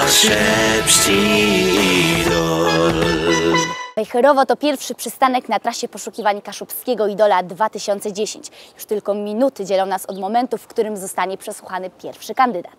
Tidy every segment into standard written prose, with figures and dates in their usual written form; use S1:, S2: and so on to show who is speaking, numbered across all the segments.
S1: Kaszebski idol.
S2: Wejherowo to pierwszy przystanek na trasie poszukiwań kaszubskiego idola 2010. Już tylko minuty dzielą nas od momentu, w którym zostanie przesłuchany pierwszy kandydat.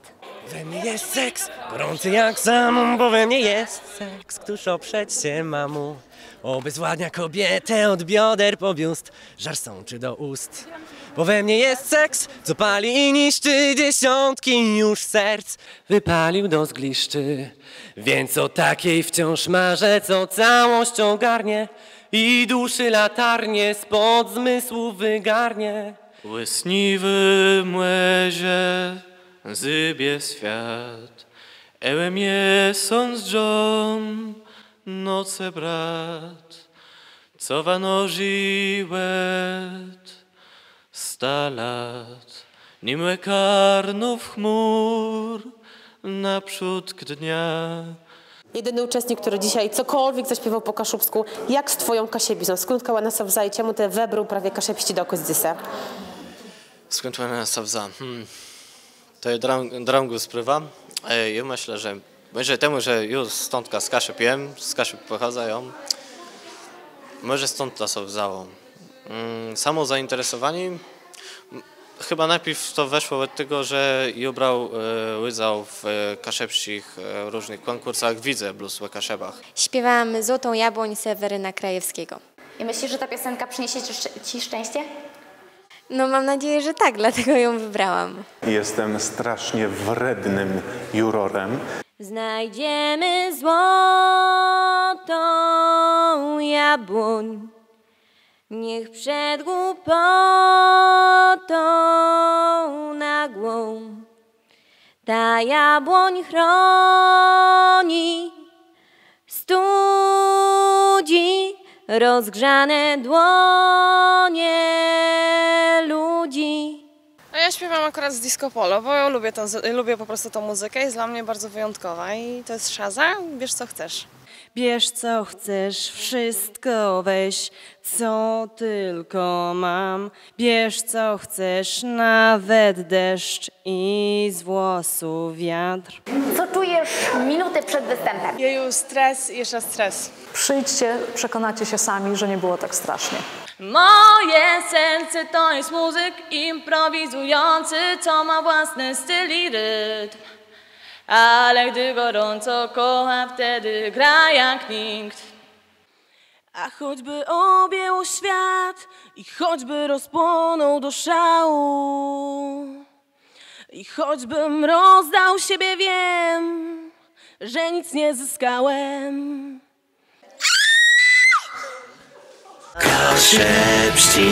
S3: We mnie jest seks, gorący jak samum, bo we mnie jest seks, któż oprzeć się mamu. Obezwładnia kobietę od bioder po biust, żar sączy do ust. Bo we mnie jest seks, co pali i niszczy dziesiątki już serc. Wypalił do zgliszczy, więc o takiej wciąż marzę, co całością garnie i duszy latarnie spod zmysłów wygarnie.
S4: Łysniwy młezie zybie świat, ełe miesiąc John, noce brat, co wanożyłet 100 lat, nim łekarnów chmur naprzód dnia.
S5: Jedyny uczestnik, który dzisiaj cokolwiek zaśpiewał po kaszubsku, jak z twoją Kasiebizą. Skąd kała nas wzaje, czemu te webru prawie kaszebści do kozdzysa?
S4: Skąd nas wza? To je drągu sprywa. Ja myślę, że może temu, że już stąd z Kaszeb jem, z Kaszeb pochodzą, może stąd to sobie wzało. Samo zainteresowanie chyba najpierw to weszło od tego, że ja brał udział w kaszebskich różnych konkursach, widzę blues w Kaszebach.
S6: Śpiewam Złotą Jabłoń Seweryna Krajewskiego.
S2: I myślisz, że ta piosenka przyniesie ci szczęście?
S6: No mam nadzieję, że tak, dlatego ją wybrałam.
S7: Jestem strasznie wrednym jurorem.
S6: Znajdziemy złotą jabłoń, niech przed głupotą nagłą ta jabłoń chroni, studzi rozgrzane dłonie ludzi.
S8: A ja śpiewam akurat z disco polo, bo ja lubię po prostu tą muzykę, jest dla mnie bardzo wyjątkowa i to jest Szaza, bierz co chcesz.
S9: Bierz co chcesz, wszystko weź, co tylko mam. Bierz co chcesz, nawet deszcz i z włosów wiatr.
S2: Co czujesz minutę przed występem?
S8: Jeju, stres i jeszcze stres.
S10: Przyjdźcie, przekonacie się sami, że nie było tak strasznie.
S9: Moje serce to jest muzyk improwizujący, co ma własny styl i rytm. Ale gdy gorąco kocha, wtedy gra jak nikt. A choćby objęło świat i choćby rozpłonął do szału, i choćbym rozdał siebie, wiem, że nic nie zyskałem.
S1: Kaszebski